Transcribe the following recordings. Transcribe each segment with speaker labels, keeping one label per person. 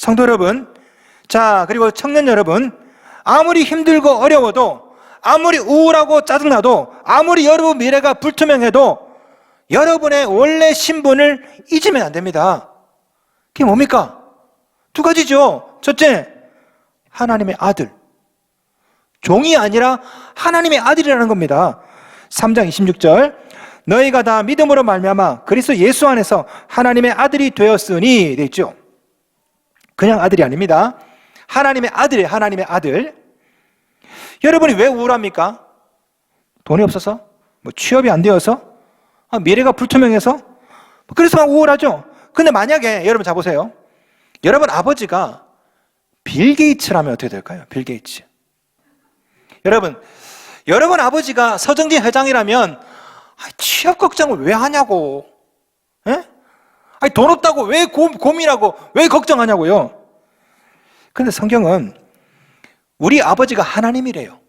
Speaker 1: 성도 여러분, 자, 그리고 청년 여러분, 아무리 힘들고 어려워도, 아무리 우울하고 짜증나도, 아무리 여러분 미래가 불투명해도 여러분의 원래 신분을 잊으면 안 됩니다. 그게 뭡니까? 두 가지죠. 첫째, 하나님의 아들. 종이 아니라 하나님의 아들이라는 겁니다. 3장 26절, 너희가 다 믿음으로 말미암아 그리스도 예수 안에서 하나님의 아들이 되었으니 돼 있죠. 그냥 아들이 아닙니다. 하나님의 아들이에요. 하나님의 아들. 여러분이 왜 우울합니까? 돈이 없어서? 취업이 안 되어서? 미래가 불투명해서? 그래서 막 우울하죠. 근데 만약에 여러분 자 보세요. 여러분 아버지가 빌 게이츠라면 어떻게 될까요? 빌 게이츠. 여러분 아버지가 서정진 회장이라면 취업 걱정을 왜 하냐고. 에? 돈 없다고 왜 고민하고 왜 걱정하냐고요. 근데 성경은 우리 아버지가 하나님이래요.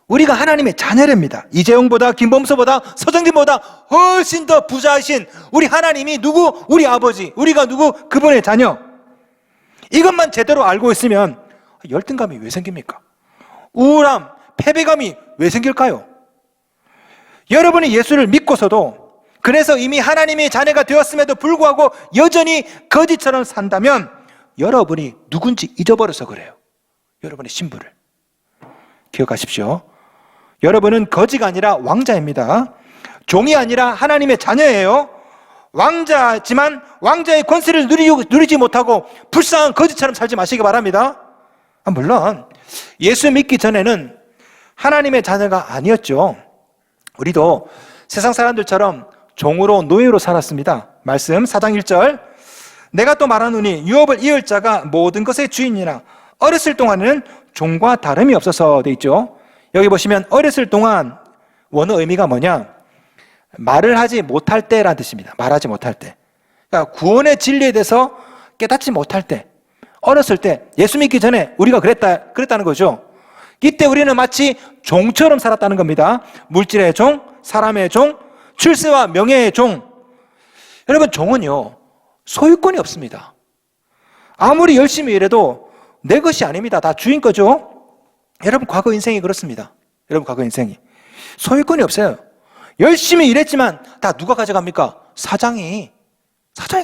Speaker 1: 우리가 하나님의 자녀랍니다. 이재용보다 김범수보다 서정진보다 훨씬 더 부자이신 우리 하나님이 누구? 우리 아버지. 우리가 누구? 그분의 자녀. 이것만 제대로 알고 있으면 열등감이 왜 생깁니까? 우울함, 패배감이 왜 생길까요? 여러분이 예수를 믿고서도, 그래서 이미 하나님의 자녀가 되었음에도 불구하고 여전히 거지처럼 산다면 여러분이 누군지 잊어버려서 그래요. 여러분의 신분을 기억하십시오. 여러분은 거지가 아니라 왕자입니다. 종이 아니라 하나님의 자녀예요. 왕자지만 왕자의 권세를 누리지 못하고 불쌍한 거지처럼 살지 마시기 바랍니다. 물론 예수 믿기 전에는 하나님의 자녀가 아니었죠. 우리도 세상 사람들처럼 종으로 노예로 살았습니다. 말씀 4장 1절, 내가 또 말하노니 유업을 이을 자가 모든 것의 주인이나 어렸을 동안에는 종과 다름이 없어서 돼 있죠. 여기 보시면 어렸을 동안 원어 의미가 뭐냐? 말을 하지 못할 때라는 뜻입니다. 말하지 못할 때. 그러니까 구원의 진리에 대해서 깨닫지 못할 때, 어렸을 때, 예수 믿기 전에 우리가 그랬다는 거죠. 이때 우리는 마치 종처럼 살았다는 겁니다. 물질의 종, 사람의 종, 출세와 명예의 종. 여러분, 종은요, 소유권이 없습니다. 아무리 열심히 일해도 내 것이 아닙니다. 다 주인 거죠. 여러분, 과거 인생이 그렇습니다. 여러분, 과거 인생이 소유권이 없어요. 열심히 일했지만 다 누가 가져갑니까? 사장이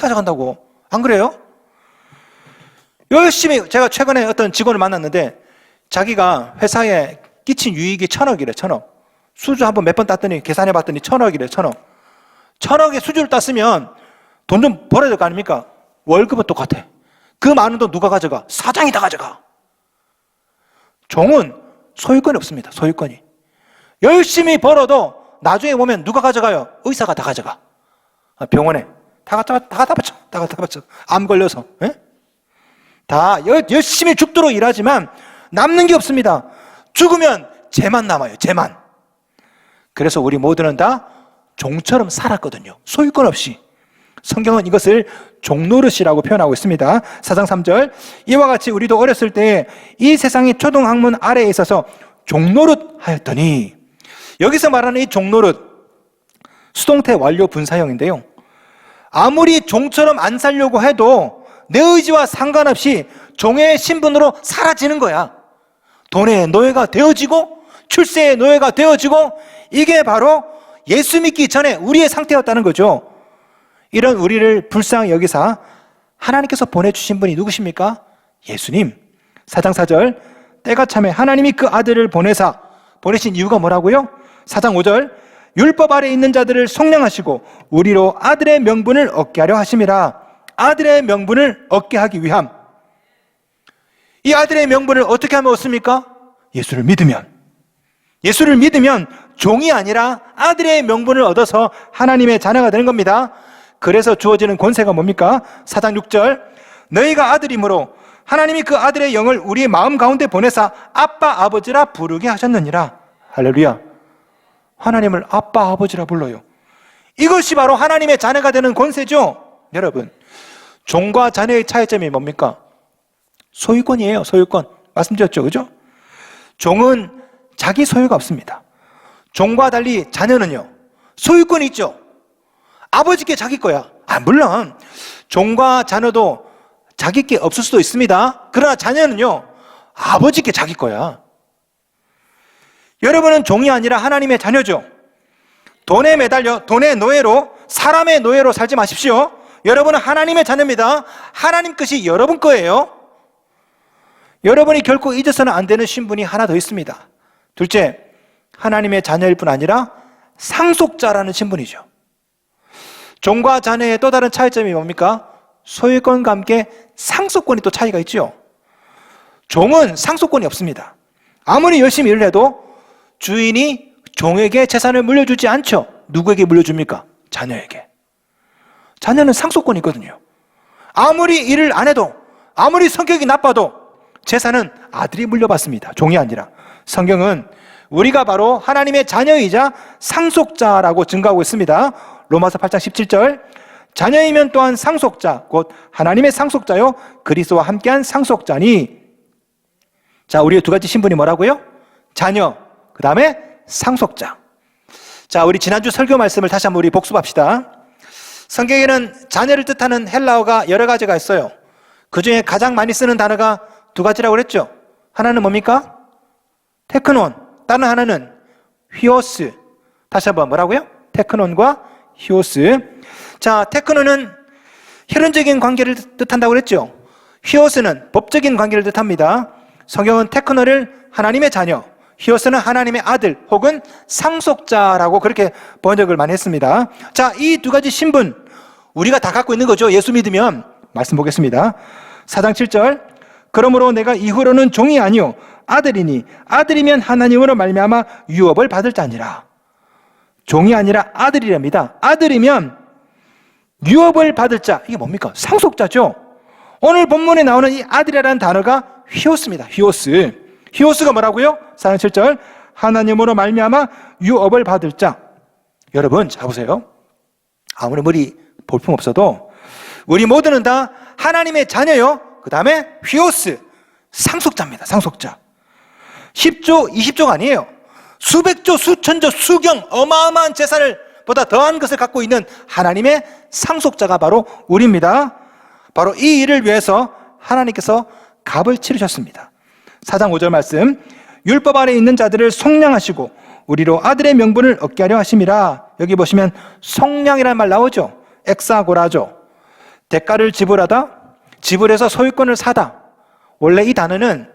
Speaker 1: 가져간다고. 안 그래요? 열심히, 제가 최근에 어떤 직원을 만났는데 자기가 회사에 끼친 유익이 1,000억이래. 1,000억. 수주 한번 몇 번 땄더니 계산해 봤더니 1,000억이래. 1,000억. 1,000억의 수주를 땄으면 돈 좀 벌어야 될 거 아닙니까? 월급은 똑같아. 그 많은 돈 누가 가져가? 사장이 다 가져가. 종은 소유권이 없습니다. 소유권이. 열심히 벌어도 나중에 보면 누가 가져가요? 의사가 다 가져가. 병원에 다 갖다 바쳐. 암 걸려서. 에? 다 열심히 죽도록 일하지만 남는 게 없습니다. 죽으면 쟤만 남아요. 쟤만. 그래서 우리 모두는 다 종처럼 살았거든요. 소유권 없이. 성경은 이것을 종노릇이라고 표현하고 있습니다. 4장 3절, 이와 같이 우리도 어렸을 때 이 세상의 초등학문 아래에 있어서 종노릇 하였더니, 여기서 말하는 이 종노릇, 수동태 완료 분사형인데요, 아무리 종처럼 안 살려고 해도 내 의지와 상관없이 종의 신분으로 사라지는 거야. 돈의 노예가 되어지고 출세의 노예가 되어지고, 이게 바로 예수 믿기 전에 우리의 상태였다는 거죠. 이런 우리를 불쌍히 여기사 하나님께서 보내주신 분이 누구십니까? 예수님. 4장 4절, 때가 참에 하나님이 그 아들을 보내신 이유가 뭐라고요? 4장 5절, 율법 아래 있는 자들을 속량하시고 우리로 아들의 명분을 얻게 하려 하심이라. 아들의 명분을 얻게 하기 위함. 이 아들의 명분을 어떻게 하면 얻습니까? 예수를 믿으면. 예수를 믿으면 종이 아니라 아들의 명분을 얻어서 하나님의 자녀가 되는 겁니다. 그래서 주어지는 권세가 뭡니까? 4장 6절, 너희가 아들이므로 하나님이 그 아들의 영을 우리의 마음 가운데 보내사 아빠 아버지라 부르게 하셨느니라. 할렐루야. 하나님을 아빠 아버지라 불러요. 이것이 바로 하나님의 자녀가 되는 권세죠. 여러분, 종과 자녀의 차이점이 뭡니까? 소유권이에요. 소유권. 말씀드렸죠, 그죠? 종은 자기 소유가 없습니다. 종과 달리 자녀는요, 소유권이 있죠. 아버지께 자기 거야. 물론 종과 자녀도 자기 게 없을 수도 있습니다. 그러나 자녀는요, 아버지께 자기 거야. 여러분은 종이 아니라 하나님의 자녀죠. 돈에 매달려 돈의 노예로, 사람의 노예로 살지 마십시오. 여러분은 하나님의 자녀입니다. 하나님 것이 여러분 거예요. 여러분이 결코 잊어서는 안 되는 신분이 하나 더 있습니다. 둘째, 하나님의 자녀일 뿐 아니라 상속자라는 신분이죠. 종과 자녀의 또 다른 차이점이 뭡니까? 소유권과 함께 상속권이 또 차이가 있죠. 종은 상속권이 없습니다. 아무리 열심히 일을 해도 주인이 종에게 재산을 물려주지 않죠. 누구에게 물려줍니까? 자녀에게. 자녀는 상속권이 있거든요. 아무리 일을 안 해도, 아무리 성격이 나빠도 재산은 아들이 물려받습니다. 종이 아니라. 성경은 우리가 바로 하나님의 자녀이자 상속자라고 증거하고 있습니다. 로마서 8장 17절, 자녀이면 또한 상속자, 곧 하나님의 상속자요 그리스도와 함께한 상속자니. 자, 우리의 두 가지 신분이 뭐라고요? 자녀, 그 다음에 상속자. 자, 우리 지난주 설교 말씀을 다시 한번 우리 복습합시다. 성경에는 자녀를 뜻하는 헬라어가 여러 가지가 있어요. 그 중에 가장 많이 쓰는 단어가 두 가지라고 그랬죠. 하나는 뭡니까? 테크논. 다른 하나는 휘오스. 다시 한번 뭐라고요? 테크논과 히오스. 자, 테크논은 혈연적인 관계를 뜻한다고 그랬죠. 히오스는 법적인 관계를 뜻합니다. 성경은 테크논을 하나님의 자녀, 히오스는 하나님의 아들 혹은 상속자라고 그렇게 번역을 많이 했습니다. 자, 이 두 가지 신분 우리가 다 갖고 있는 거죠. 예수 믿으면. 말씀 보겠습니다. 4장 7절, 그러므로 내가 이후로는 종이 아니요 아들이니 아들이면 하나님으로 말미암아 유업을 받을 자니라. 종이 아니라 아들이랍니다. 아들이면 유업을 받을 자. 이게 뭡니까? 상속자죠. 오늘 본문에 나오는 이 아들이라는 단어가 히오스입니다. 히오스. 히오스가 뭐라고요? 4장 7절, 하나님으로 말미암아 유업을 받을 자. 여러분 잘 보세요. 아무리 머리 볼품 없어도 우리 모두는 다 하나님의 자녀요. 그 다음에 휘오스, 상속자입니다. 상속자. 10조, 20조가 아니에요. 수백조, 수천조, 수경 어마어마한 재산을 보다 더한 것을 갖고 있는 하나님의 상속자가 바로 우리입니다. 바로 이 일을 위해서 하나님께서 값을 치르셨습니다. 4장 5절 말씀, 율법 아래 있는 자들을 속량하시고 우리로 아들의 명분을 얻게 하려 하심이라. 여기 보시면 속량이라는 말 나오죠. 엑사고라죠. 대가를 지불하다, 지불해서 소유권을 사다. 원래 이 단어는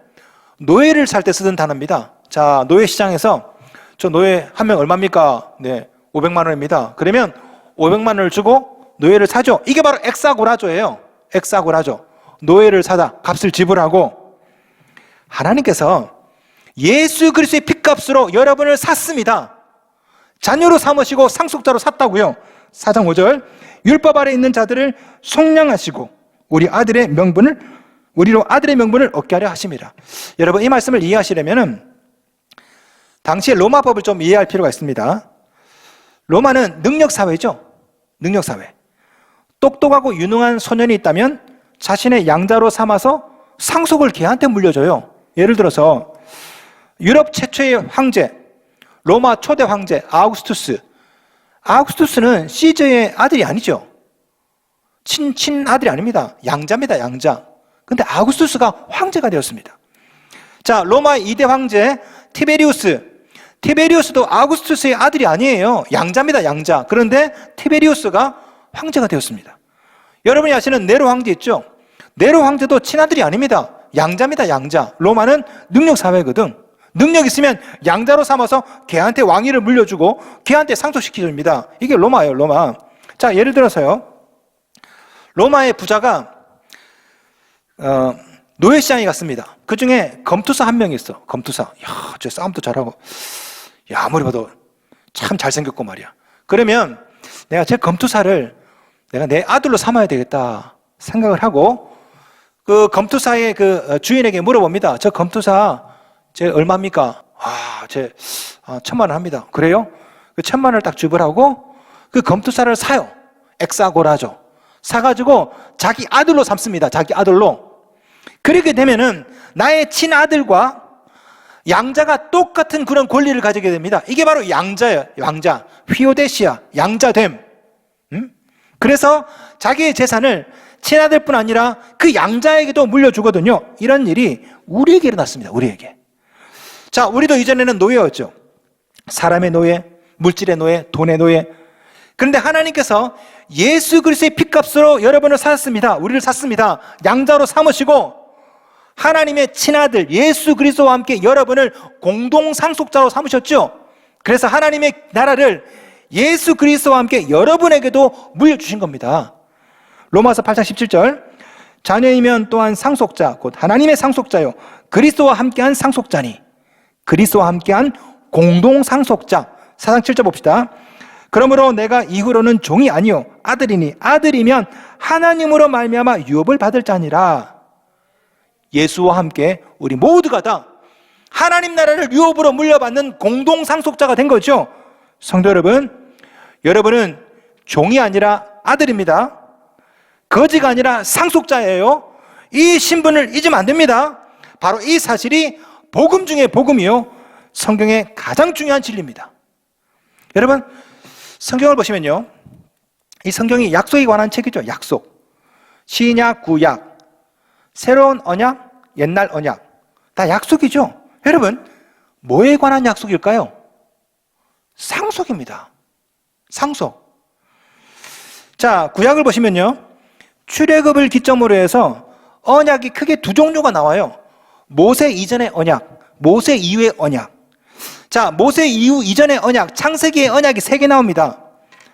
Speaker 1: 노예를 살 때 쓰던 단어입니다. 자, 노예 시장에서 저 노예 한 명 얼마입니까? 네, 500만 원입니다. 그러면 500만 원을 주고 노예를 사죠. 이게 바로 엑사고라조예요. 엑사고라조. 노예를 사다, 값을 지불하고. 하나님께서 예수 그리스도의 핏값으로 여러분을 샀습니다. 자녀로 삼으시고 상속자로 샀다고요. 4장 5절, 율법 아래 있는 자들을 속량하시고 우리로 아들의 명분을 얻게 하려 하심이라. 여러분 이 말씀을 이해하시려면 당시의 로마법을 좀 이해할 필요가 있습니다. 로마는 능력사회죠. 능력사회. 똑똑하고 유능한 소년이 있다면 자신의 양자로 삼아서 상속을 걔한테 물려줘요. 예를 들어서 유럽 최초의 황제, 로마 초대 황제 아우구스투스. 아우구스투스는 시저의 아들이 아니죠. 친아들이 아닙니다. 양자입니다. 양자. 근데 아우구스투스가 황제가 되었습니다. 자, 로마의 2대 황제 티베리우스. 티베리우스도 아우구스투스의 아들이 아니에요. 양자입니다. 양자. 그런데 티베리우스가 황제가 되었습니다. 여러분이 아시는 네로 황제 있죠? 네로 황제도 친아들이 아닙니다. 양자입니다. 양자. 로마는 능력사회거든. 능력 있으면 양자로 삼아서 걔한테 왕위를 물려주고 걔한테 상속시켜줍니다. 이게 로마예요. 로마. 자, 예를 들어서요, 로마의 부자가 노예시장에 갔습니다. 그 중에 검투사 한 명이 있어. 검투사. 야, 저 싸움도 잘하고, 야, 아무리 봐도 참 잘생겼고 말이야. 그러면 내가 제 검투사를 내가 내 아들로 삼아야 되겠다 생각을 하고 그 검투사의 그 주인에게 물어봅니다. 저 검투사 제 얼마입니까? 제 1,000만 원 합니다. 그래요? 그 1,000만 원을 딱 지불하고 그 검투사를 사요. 엑사고라죠. 사가지고 자기 아들로 삼습니다. 자기 아들로. 그렇게 되면은 나의 친아들과 양자가 똑같은 그런 권리를 가지게 됩니다. 이게 바로 양자예요. 양자. 휘오데시아. 양자됨. 그래서 자기의 재산을 친아들뿐 아니라 그 양자에게도 물려주거든요. 이런 일이 우리에게 일어났습니다. 우리에게. 자, 우리도 이전에는 노예였죠. 사람의 노예, 물질의 노예, 돈의 노예. 그런데 하나님께서 예수 그리스도의 피값으로 여러분을 사셨습니다. 우리를 샀습니다. 양자로 삼으시고 하나님의 친아들 예수 그리스도와 함께 여러분을 공동 상속자로 삼으셨죠. 그래서 하나님의 나라를 예수 그리스도와 함께 여러분에게도 물려주신 겁니다. 로마서 8장 17절, 자녀이면 또한 상속자 곧 하나님의 상속자요 그리스도와 함께한 상속자니, 그리스도와 함께한 공동 상속자. 4장 7절 봅시다. 그러므로 내가 이후로는 종이 아니요 아들이니 아들이면 하나님으로 말미암아 유업을 받을 자니라. 예수와 함께 우리 모두가 다 하나님 나라를 유업으로 물려받는 공동 상속자가 된 거죠. 성도 여러분, 여러분은 종이 아니라 아들입니다. 거지가 아니라 상속자예요. 이 신분을 잊으면 안 됩니다. 바로 이 사실이 복음 중에 복음이요, 성경의 가장 중요한 진리입니다. 여러분, 성경을 보시면요, 이 성경이 약속에 관한 책이죠. 약속. 신약, 구약, 새로운 언약, 옛날 언약, 다 약속이죠. 여러분, 뭐에 관한 약속일까요? 상속입니다. 상속. 자, 구약을 보시면요, 출애굽을 기점으로 해서 언약이 크게 두 종류가 나와요. 모세 이전의 언약, 모세 이후의 언약. 자, 모세 이후 이전의 언약, 창세기의 언약이 3개 나옵니다.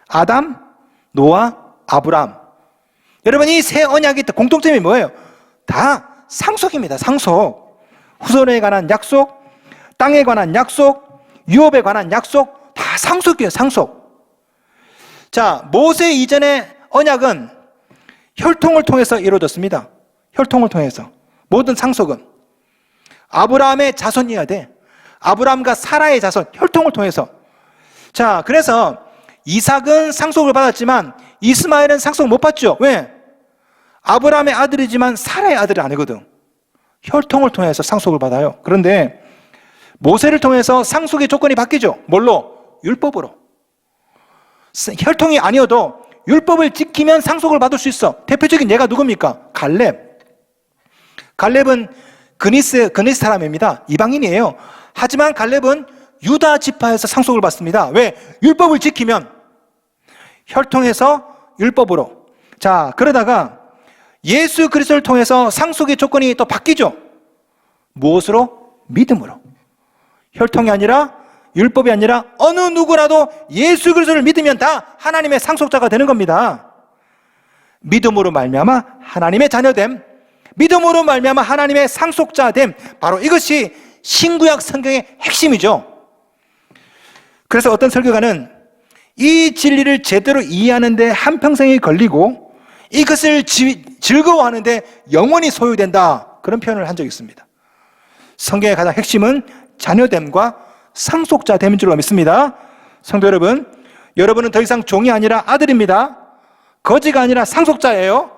Speaker 1: 아담, 노아, 아브람. 여러분, 이 세 언약의 공통점이 뭐예요? 다 상속입니다. 상속. 후손에 관한 약속, 땅에 관한 약속, 유업에 관한 약속, 다 상속이에요. 상속. 자, 모세 이전의 언약은 혈통을 통해서 이루어졌습니다. 혈통을 통해서. 모든 상속은 아브라함의 자손이어야 돼. 아브라함과 사라의 자손, 혈통을 통해서. 자, 그래서 이삭은 상속을 받았지만 이스마엘은 상속 못 받죠. 왜? 아브라함의 아들이지만 사라의 아들이 아니거든. 혈통을 통해서 상속을 받아요. 그런데 모세를 통해서 상속의 조건이 바뀌죠. 뭘로? 율법으로. 혈통이 아니어도 율법을 지키면 상속을 받을 수 있어. 대표적인 예가 누굽니까? 갈렙. 갈렙은 그니스 사람입니다. 이방인이에요. 하지만 갈렙은 유다 지파에서 상속을 받습니다. 왜? 율법을 지키면. 혈통에서 율법으로. 자, 그러다가 예수 그리스도를 통해서 상속의 조건이 또 바뀌죠. 무엇으로? 믿음으로. 혈통이 아니라, 율법이 아니라 어느 누구라도 예수 그리스도를 믿으면 다 하나님의 상속자가 되는 겁니다. 믿음으로 말미암아 하나님의 자녀됨, 믿음으로 말미암아 하나님의 상속자됨, 바로 이것이 신구약 성경의 핵심이죠. 그래서 어떤 설교가는 이 진리를 제대로 이해하는데 한평생이 걸리고 이것을 즐거워하는데 영원히 소요된다, 그런 표현을 한 적이 있습니다. 성경의 가장 핵심은 자녀됨과 상속자됨인 줄로 믿습니다. 성도 여러분, 여러분은 더 이상 종이 아니라 아들입니다. 거지가 아니라 상속자예요.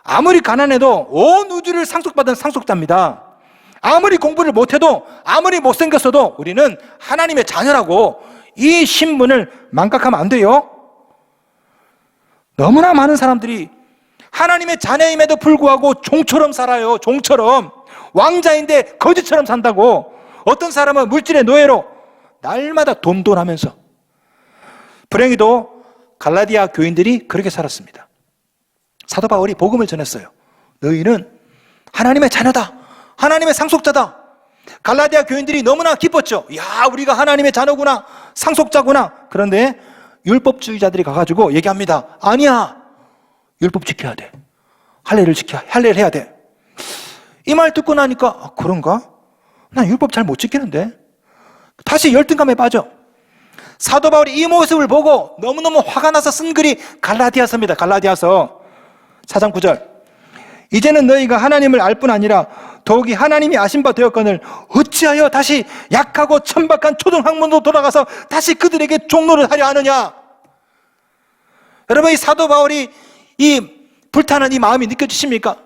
Speaker 1: 아무리 가난해도 온 우주를 상속받은 상속자입니다. 아무리 공부를 못해도, 아무리 못생겼어도 우리는 하나님의 자녀라고, 이 신분을 망각하면 안 돼요. 너무나 많은 사람들이 하나님의 자녀임에도 불구하고 종처럼 살아요. 종처럼. 왕자인데 거지처럼 산다고. 어떤 사람은 물질의 노예로 날마다 돈돈하면서. 불행히도 갈라디아 교인들이 그렇게 살았습니다. 사도 바울이 복음을 전했어요. 너희는 하나님의 자녀다, 하나님의 상속자다. 갈라디아 교인들이 너무나 기뻤죠. 야, 우리가 하나님의 자녀구나, 상속자구나. 그런데 율법주의자들이 가가지고 얘기합니다. 아니야, 율법 지켜야 돼. 할례를 해야 돼. 이 말 듣고 나니까, 아, 그런가? 난 율법 잘 못 지키는데. 다시 열등감에 빠져. 사도 바울이 이 모습을 보고 너무너무 화가 나서 쓴 글이 갈라디아서입니다. 갈라디아서 4장 9절. 이제는 너희가 하나님을 알 뿐 아니라 더욱이 하나님이 아신 바 되었거늘 어찌하여 다시 약하고 천박한 초등학문으로 돌아가서 다시 그들에게 종노를 하려 하느냐. 여러분, 이 사도 바울이 이 불타는 이 마음이 느껴지십니까?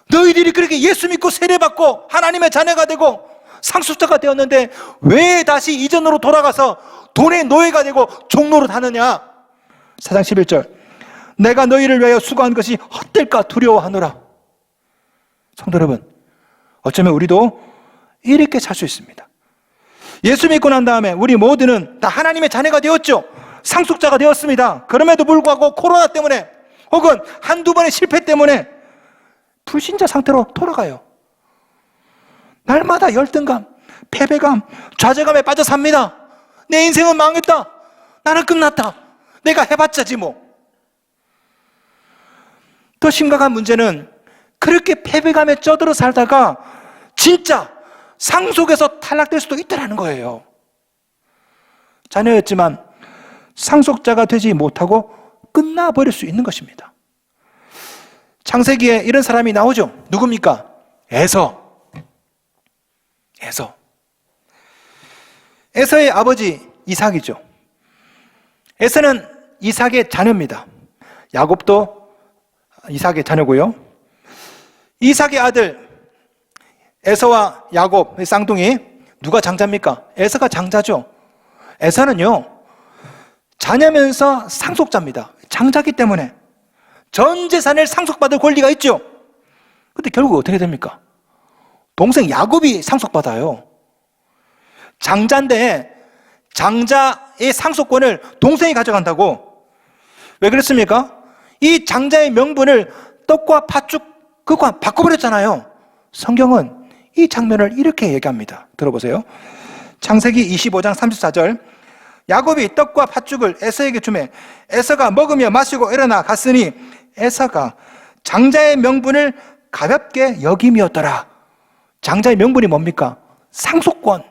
Speaker 1: 너희들이 그렇게 예수 믿고 세례받고 하나님의 자녀가 되고 상속자가 되었는데 왜 다시 이전으로 돌아가서 돈의 노예가 되고 종노릇 하느냐. 4장 11절. 내가 너희를 위하여 수고한 것이 헛될까 두려워하노라. 성도 여러분, 어쩌면 우리도 이렇게 살 수 있습니다. 예수 믿고 난 다음에 우리 모두는 다 하나님의 자녀가 되었죠. 상속자가 되었습니다. 그럼에도 불구하고 코로나 때문에 혹은 한두 번의 실패 때문에 불신자 상태로 돌아가요. 날마다 열등감, 패배감, 좌절감에 빠져 삽니다. 내 인생은 망했다. 나는 끝났다. 내가 해봤자지 뭐. 더 심각한 문제는 그렇게 패배감에 쩌들어 살다가 진짜 상속에서 탈락될 수도 있다는 거예요. 자녀였지만 상속자가 되지 못하고 끝나버릴 수 있는 것입니다. 창세기에 이런 사람이 나오죠. 누굽니까? 에서. 에서의 아버지 이삭이죠. 에서는 이삭의 자녀입니다. 야곱도 이삭의 자녀고요. 이삭의 아들 에서와 야곱의 쌍둥이, 누가 장자입니까? 에서가 장자죠. 에서는요, 자녀면서 상속자입니다. 장자기 때문에 전 재산을 상속받을 권리가 있죠. 근데 결국 어떻게 됩니까? 동생 야곱이 상속받아요. 장자인데 장자의 상속권을 동생이 가져간다고. 왜 그랬습니까? 이 장자의 명분을 떡과 팥죽 그거 바꿔버렸잖아요. 성경은 이 장면을 이렇게 얘기합니다. 들어보세요. 창세기 25장 34절, 야곱이 떡과 팥죽을 에서에게 주매 에서가 먹으며 마시고 일어나 갔으니 에서가 장자의 명분을 가볍게 여김이었더라. 장자의 명분이 뭡니까? 상속권.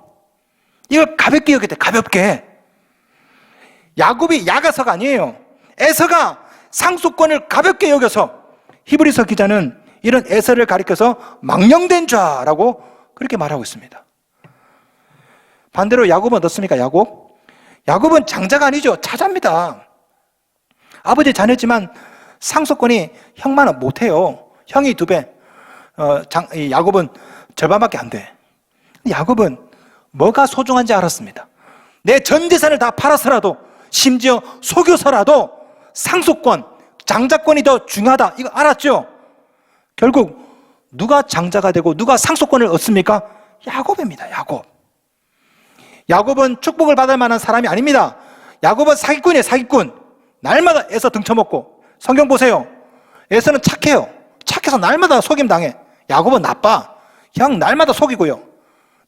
Speaker 1: 이걸 가볍게 여겼대. 가볍게. 야곱이 야가서가 아니에요. 에서가 상속권을 가볍게 여겨서, 히브리서 기자는 이런 에서를 가리켜서 망령된 자라고 그렇게 말하고 있습니다. 반대로 야곱은 어떻습니까? 야곱은 장자가 아니죠. 차자입니다. 아버지 자녀지만 상속권이 형만은 못해요. 형이 2배, 야곱은 절반밖에 안 돼. 야곱은 뭐가 소중한지 알았습니다. 내 전 재산을 다 팔아서라도, 심지어 속여서라도 상속권, 장자권이 더 중요하다, 이거 알았죠? 결국 누가 장자가 되고 누가 상속권을 얻습니까? 야곱입니다. 야곱은 축복을 받을 만한 사람이 아닙니다. 야곱은 사기꾼이에요. 사기꾼. 날마다 에서 등쳐먹고. 성경 보세요. 에서는 착해요. 착해서 날마다 속임 당해. 야곱은 나빠. 형 날마다 속이고요.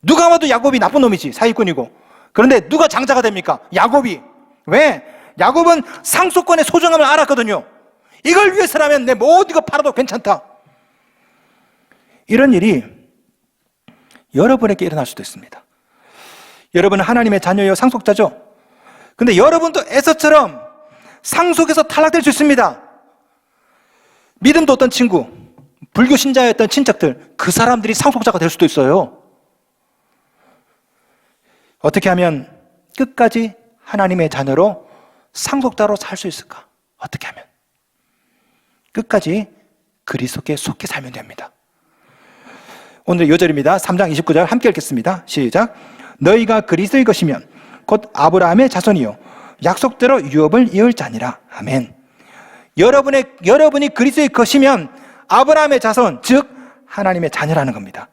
Speaker 1: 누가 봐도 야곱이 나쁜 놈이지. 사기꾼이고. 그런데 누가 장자가 됩니까? 야곱이. 왜? 야곱은 상속권의 소중함을 알았거든요. 이걸 위해서라면 내 모든 거 팔아도 괜찮다. 이런 일이 여러분에게 일어날 수도 있습니다. 여러분은 하나님의 자녀요, 상속자죠. 근데 여러분도 에서처럼 상속에서 탈락될 수 있습니다. 믿음도 없던 친구, 불교 신자였던 친척들, 그 사람들이 상속자가 될 수도 있어요. 어떻게 하면 끝까지 하나님의 자녀로 상속자로 살 수 있을까? 어떻게 하면? 끝까지 그리스도께 속히 살면 됩니다. 오늘 요절입니다. 3장 29절 함께 읽겠습니다. 시작. 너희가 그리스도의 것이면 곧 아브라함의 자손이요 약속대로 유업을 이을 자니라. 아멘. 여러분이 그리스도의 것이면 아브라함의 자손, 즉 하나님의 자녀라는 겁니다.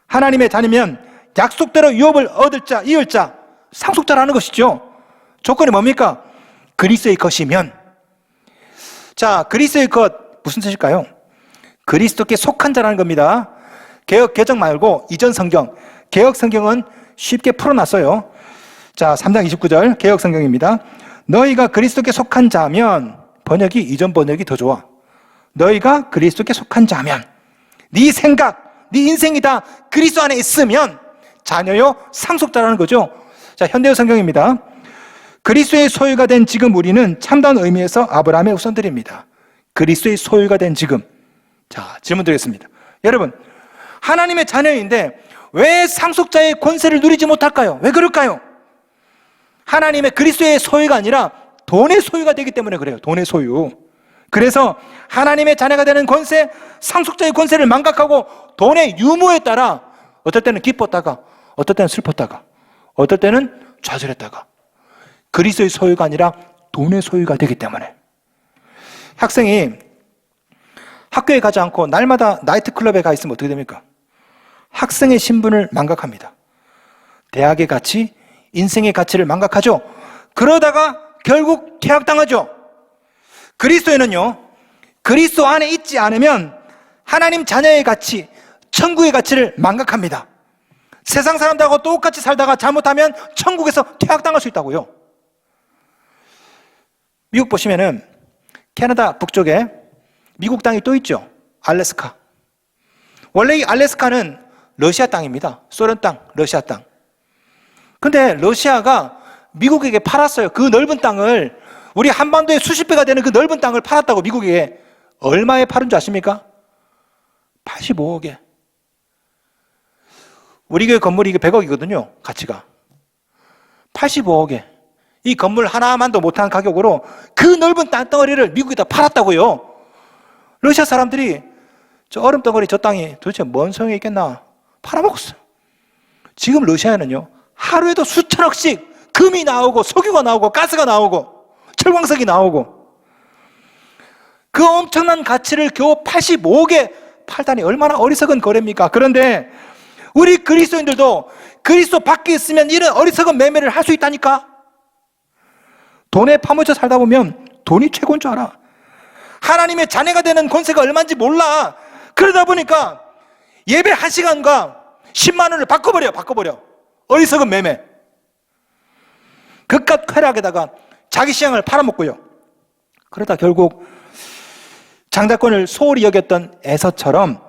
Speaker 1: 하나님의 자녀면 약속대로 유업을 얻을 자, 이을 자, 상속자라는 것이죠. 조건이 뭡니까? 그리스도의 것이면. 자, 그리스도의 것 무슨 뜻일까요? 그리스도께 속한 자라는 겁니다. 개역 개정 말고 이전 성경, 개역 성경은 쉽게 풀어놨어요. 자, 3장 29절 개역 성경입니다. 너희가 그리스도께 속한 자면, 번역이 이전 번역이 더 좋아. 너희가 그리스도께 속한 자면, 네 생각, 네 인생이 다 그리스도 안에 있으면 자녀요 상속자라는 거죠. 자, 현대어 성경입니다. 그리스도의 소유가 된 지금 우리는 참다운 의미에서 아브라함의 후손들입니다. 그리스도의 소유가 된 지금. 자, 질문 드리겠습니다. 여러분, 하나님의 자녀인데 왜 상속자의 권세를 누리지 못할까요? 왜 그럴까요? 하나님의 그리스도의 소유가 아니라 돈의 소유가 되기 때문에 그래요. 돈의 소유. 그래서 하나님의 자녀가 되는 권세, 상속자의 권세를 망각하고 돈의 유무에 따라 어떨 때는 기뻤다가, 어떨 때는 슬펐다가, 어떨 때는 좌절했다가, 그리스도의 소유가 아니라 돈의 소유가 되기 때문에. 학생이 학교에 가지 않고 날마다 나이트클럽에 가 있으면 어떻게 됩니까? 학생의 신분을 망각합니다. 대학의 가치, 인생의 가치를 망각하죠. 그러다가 결국 퇴학당하죠. 그리스도인은요, 그리스도 안에 있지 않으면 하나님 자녀의 가치, 천국의 가치를 망각합니다. 세상 사람들하고 똑같이 살다가 잘못하면 천국에서 퇴학당할 수 있다고요. 미국 보시면은 캐나다 북쪽에 미국 땅이 또 있죠. 알래스카. 원래 이 알래스카는 러시아 땅입니다. 소련 땅, 러시아 땅. 근데 러시아가 미국에게 팔았어요. 그 넓은 땅을, 우리 한반도의 수십 배가 되는 그 넓은 땅을 팔았다고 미국에게. 얼마에 팔은 줄 아십니까? 85억에. 우리 교회 건물이 이게 100억이거든요. 가치가. 85억에. 이 건물 하나만도 못한 가격으로 그 넓은 땅덩어리를 미국에다 팔았다고요. 러시아 사람들이 저 얼음덩어리 저 땅이 도대체 뭔 소용이 있겠나 팔아먹었어요. 지금 러시아에는요, 하루에도 수천억씩 금이 나오고 석유가 나오고 가스가 나오고 철광석이 나오고 그 엄청난 가치를 겨우 85억에 팔다니 얼마나 어리석은 거래입니까? 그런데 우리 그리스도인들도 그리스도 밖에 있으면 이런 어리석은 매매를 할 수 있다니까. 돈에 파묻혀 살다 보면 돈이 최고인 줄 알아. 하나님의 자녀가 되는 권세가 얼마인지 몰라. 그러다 보니까 예배 1시간과 10만 원을 바꿔버려. 어리석은 매매. 그깟 쾌락에다가 자기 시장을 팔아먹고요. 그러다 결국 장자권을 소홀히 여겼던 에서처럼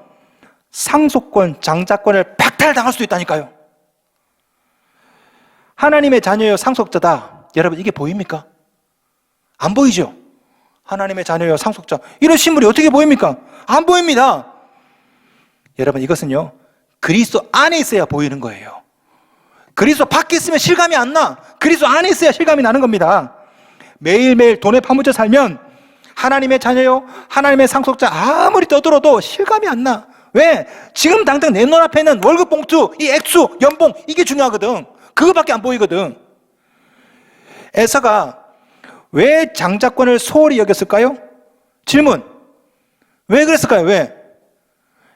Speaker 1: 상속권, 장자권을 박탈당할 수도 있다니까요. 하나님의 자녀여 상속자다. 여러분, 이게 보입니까? 안 보이죠? 하나님의 자녀여 상속자. 이런 신물이 어떻게 보입니까? 안 보입니다. 여러분, 이것은요, 그리스도 안에 있어야 보이는 거예요. 그리스도 밖에 있으면 실감이 안 나. 그리스도 안에 있어야 실감이 나는 겁니다. 매일매일 돈에 파묻혀 살면 하나님의 자녀요, 하나님의 상속자 아무리 떠들어도 실감이 안 나. 왜? 지금 당장 내 눈앞에 있는 월급 봉투, 이 액수, 연봉, 이게 중요하거든. 그거밖에 안 보이거든. 에서가 왜 장자권을 소홀히 여겼을까요? 질문. 왜 그랬을까요? 왜?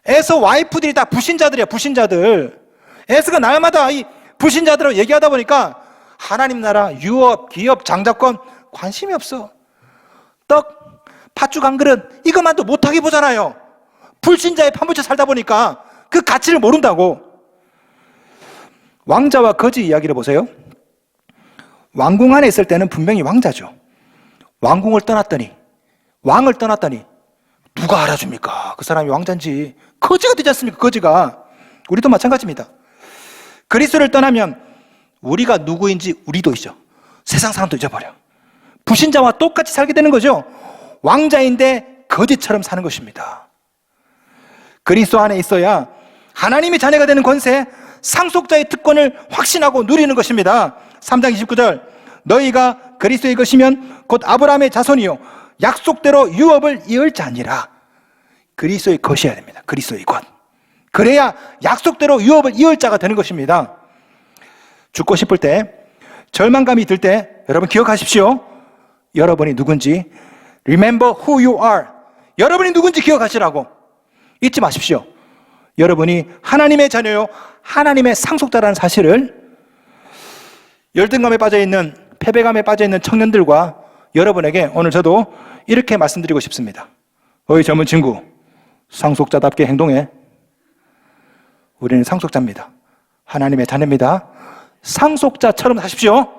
Speaker 1: 에서 와이프들이 다 불신자들이야, 불신자들. 에서가 날마다 이 불신자들하고 얘기하다 보니까 하나님 나라, 유업, 기업, 장자권 관심이 없어. 떡, 팥죽 한 그릇 이것만도 못하게 보잖아요. 불신자에 파묻혀 살다 보니까 그 가치를 모른다고. 왕자와 거지 이야기를 보세요. 왕궁 안에 있을 때는 분명히 왕자죠. 왕궁을 떠났더니, 왕을 떠났더니 누가 알아줍니까? 그 사람이 왕자인지. 거지가 되지 않습니까? 거지가. 우리도 마찬가지입니다. 그리스도를 떠나면 우리가 누구인지 우리도 잊어. 세상 사람도 잊어버려. 불신자와 똑같이 살게 되는 거죠. 왕자인데 거지처럼 사는 것입니다. 그리스도 안에 있어야 하나님의 자녀가 되는 권세, 상속자의 특권을 확신하고 누리는 것입니다. 3장 29절, 너희가 그리스도의 것이면 곧 아브라함의 자손이요 약속대로 유업을 이을 자니라. 그리스도의 것이어야 됩니다. 그리스도의 것. 그래야 약속대로 유업을 이을 자가 되는 것입니다. 죽고 싶을 때, 절망감이 들 때 여러분 기억하십시오. 여러분이 누군지. Remember who you are. 여러분이 누군지 기억하시라고. 잊지 마십시오. 여러분이 하나님의 자녀요, 하나님의 상속자라는 사실을 열등감에 빠져있는, 패배감에 빠져있는 청년들과 여러분에게 오늘 저도 이렇게 말씀드리고 싶습니다. 어이 젊은 친구, 상속자답게 행동해. 우리는 상속자입니다. 하나님의 자녀입니다. 상속자처럼 사십시오.